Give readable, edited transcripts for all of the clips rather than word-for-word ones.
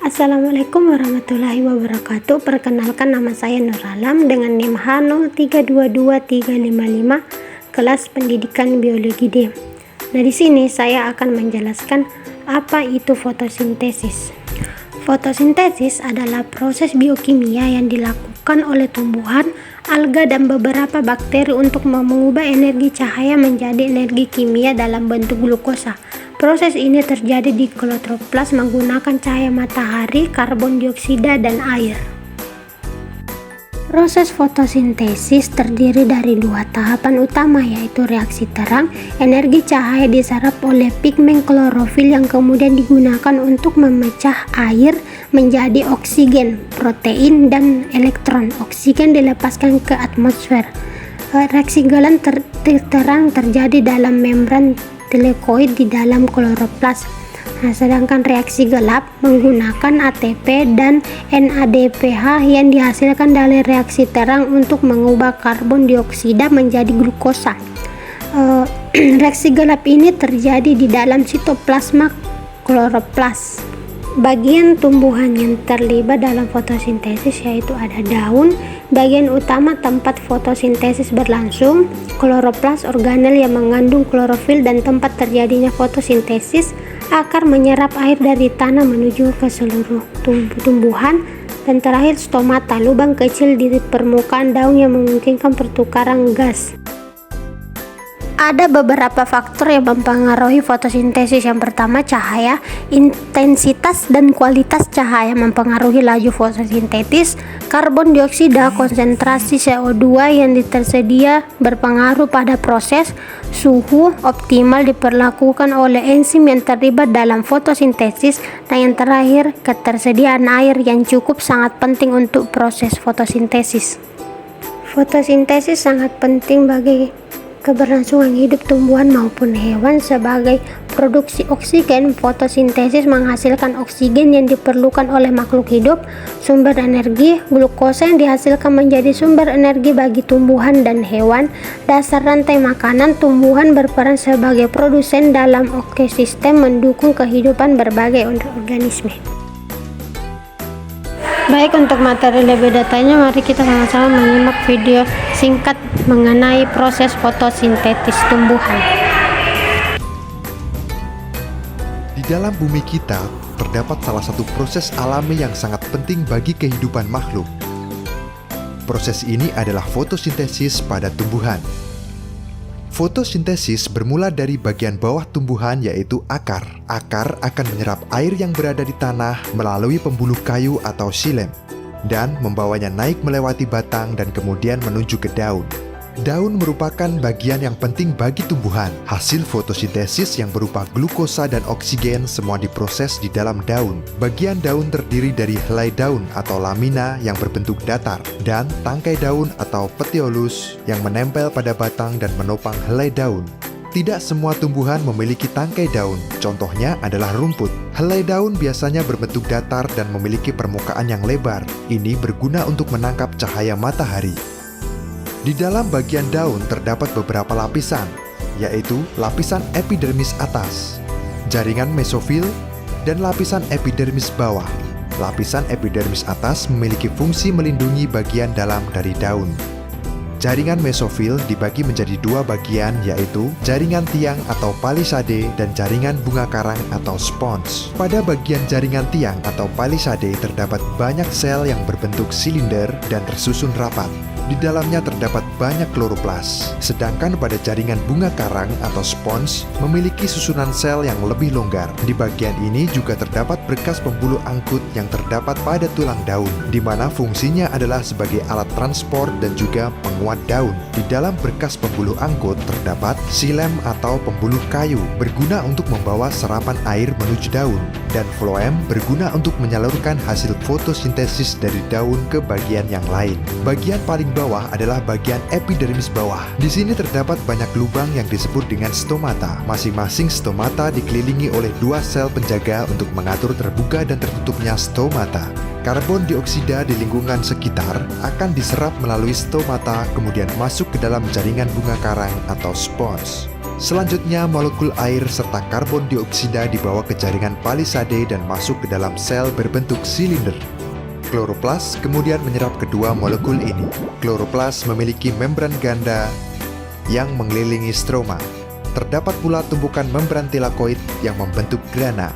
Assalamualaikum warahmatullahi wabarakatuh. Perkenalkan, nama saya Nur Alam dengan NIM H0322355, kelas pendidikan biologi D. Nah, di sini saya akan menjelaskan apa itu fotosintesis. Fotosintesis adalah proses biokimia yang dilakukan oleh tumbuhan, alga, dan beberapa bakteri untuk mengubah energi cahaya menjadi energi kimia dalam bentuk glukosa. Proses ini terjadi di kloroplas menggunakan cahaya matahari, karbon dioksida, dan air. Proses fotosintesis terdiri dari dua tahapan utama, yaitu reaksi terang. Energi cahaya diserap oleh pigmen klorofil yang kemudian digunakan untuk memecah air menjadi oksigen, protein, dan elektron. Oksigen dilepaskan ke atmosfer. Reaksi galan terang terjadi dalam membran telekoid di dalam kloroplas. Nah, sedangkan reaksi gelap menggunakan ATP dan NADPH yang dihasilkan dari reaksi terang untuk mengubah karbon dioksida menjadi glukosa. Reaksi gelap ini terjadi di dalam sitoplasma kloroplas. Bagian tumbuhan yang terlibat dalam fotosintesis yaitu ada daun, bagian utama tempat fotosintesis berlangsung, kloroplas organel yang mengandung klorofil dan tempat terjadinya fotosintesis, akar menyerap air dari tanah menuju ke seluruh tumbuhan, dan terakhir stomata, lubang kecil di permukaan daun yang memungkinkan pertukaran gas. Ada beberapa faktor yang mempengaruhi fotosintesis. Yang pertama, cahaya. Intensitas dan kualitas cahaya mempengaruhi laju fotosintesis. Karbon dioksida, konsentrasi CO2 yang tersedia berpengaruh pada proses. Suhu optimal diperlakukan oleh enzim yang terlibat dalam fotosintesis. Dan yang terakhir, ketersediaan air yang cukup sangat penting untuk proses fotosintesis. Fotosintesis sangat penting bagi keberlangsungan hidup tumbuhan maupun hewan. Sebagai produksi oksigen, fotosintesis menghasilkan oksigen yang diperlukan oleh makhluk hidup. Sumber energi, glukosa yang dihasilkan menjadi sumber energi bagi tumbuhan dan hewan. Dasar rantai makanan, tumbuhan berperan sebagai produsen dalam ekosistem mendukung kehidupan berbagai organisme. Baik, untuk materi lebih detailnya mari kita sama-sama menyimak video singkat mengenai proses fotosintesis tumbuhan. Di dalam bumi kita terdapat salah satu proses alami yang sangat penting bagi kehidupan makhluk. Proses ini adalah fotosintesis pada tumbuhan. Fotosintesis bermula dari bagian bawah tumbuhan, yaitu akar. Akar akan menyerap air yang berada di tanah melalui pembuluh kayu atau xilem dan membawanya naik melewati batang dan kemudian menuju ke daun. Daun merupakan bagian yang penting bagi tumbuhan. Hasil fotosintesis yang berupa glukosa dan oksigen semua diproses di dalam daun. Bagian daun terdiri dari helai daun atau lamina yang berbentuk datar dan tangkai daun atau petiolus yang menempel pada batang dan menopang helai daun. Tidak semua tumbuhan memiliki tangkai daun. Contohnya adalah rumput. Helai daun biasanya berbentuk datar dan memiliki permukaan yang lebar. Ini berguna untuk menangkap cahaya matahari. Di dalam bagian daun terdapat beberapa lapisan, yaitu lapisan epidermis atas, jaringan mesofil, dan lapisan epidermis bawah. Lapisan epidermis atas memiliki fungsi melindungi bagian dalam dari daun. Jaringan mesofil dibagi menjadi dua bagian, yaitu jaringan tiang atau palisade dan jaringan bunga karang atau spons. Pada bagian jaringan tiang atau palisade terdapat banyak sel yang berbentuk silinder dan tersusun rapat. Di dalamnya terdapat banyak kloroplas. Sedangkan pada jaringan bunga karang atau spons memiliki susunan sel yang lebih longgar. Di bagian ini juga terdapat berkas pembuluh angkut yang terdapat pada tulang daun, di mana fungsinya adalah sebagai alat transport dan juga penguat daun. Di dalam berkas pembuluh angkut terdapat xilem atau pembuluh kayu, berguna untuk membawa serapan air menuju daun, dan floem berguna untuk menyalurkan hasil fotosintesis dari daun ke bagian yang lain. Bagian paling bawah adalah bagian epidermis bawah. Di sini terdapat banyak lubang yang disebut dengan stomata. Masing-masing stomata dikelilingi oleh dua sel penjaga untuk mengatur terbuka dan tertutupnya stomata. Karbon dioksida di lingkungan sekitar akan diserap melalui stomata kemudian masuk ke dalam jaringan bunga karang atau spons. Selanjutnya, molekul air serta karbon dioksida dibawa ke jaringan palisade dan masuk ke dalam sel berbentuk silinder. Kloroplas kemudian menyerap kedua molekul ini. Kloroplas memiliki membran ganda yang mengelilingi stroma. Terdapat pula tumpukan membran tilakoid yang membentuk grana.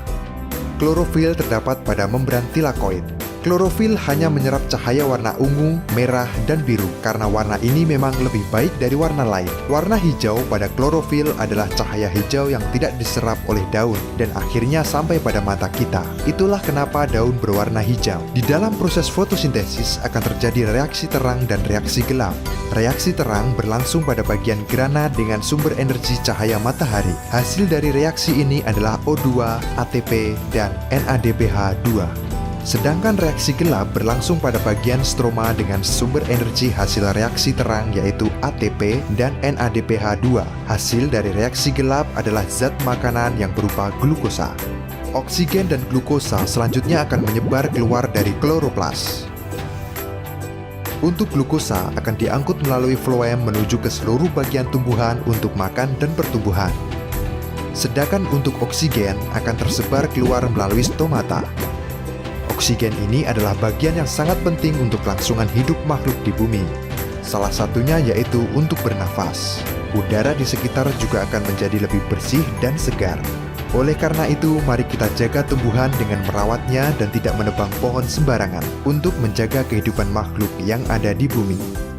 Klorofil terdapat pada membran tilakoid. Klorofil hanya menyerap cahaya warna ungu, merah, dan biru karena warna ini memang lebih baik dari warna lain. Warna hijau pada klorofil adalah cahaya hijau yang tidak diserap oleh daun dan akhirnya sampai pada mata kita. Itulah kenapa daun berwarna hijau. Di dalam proses fotosintesis akan terjadi reaksi terang dan reaksi gelap. Reaksi terang berlangsung pada bagian grana dengan sumber energi cahaya matahari. Hasil dari reaksi ini adalah O2, ATP, dan NADPH2. Sedangkan reaksi gelap berlangsung pada bagian stroma dengan sumber energi hasil reaksi terang yaitu ATP dan NADPH2. Hasil dari reaksi gelap adalah zat makanan yang berupa glukosa. Oksigen dan glukosa selanjutnya akan menyebar keluar dari kloroplas. Untuk glukosa akan diangkut melalui floem menuju ke seluruh bagian tumbuhan untuk makan dan pertumbuhan. Sedangkan untuk oksigen akan tersebar keluar melalui stomata. Oksigen ini adalah bagian yang sangat penting untuk kelangsungan hidup makhluk di bumi. Salah satunya yaitu untuk bernafas. Udara di sekitar juga akan menjadi lebih bersih dan segar. Oleh karena itu, mari kita jaga tumbuhan dengan merawatnya dan tidak menebang pohon sembarangan untuk menjaga kehidupan makhluk yang ada di bumi.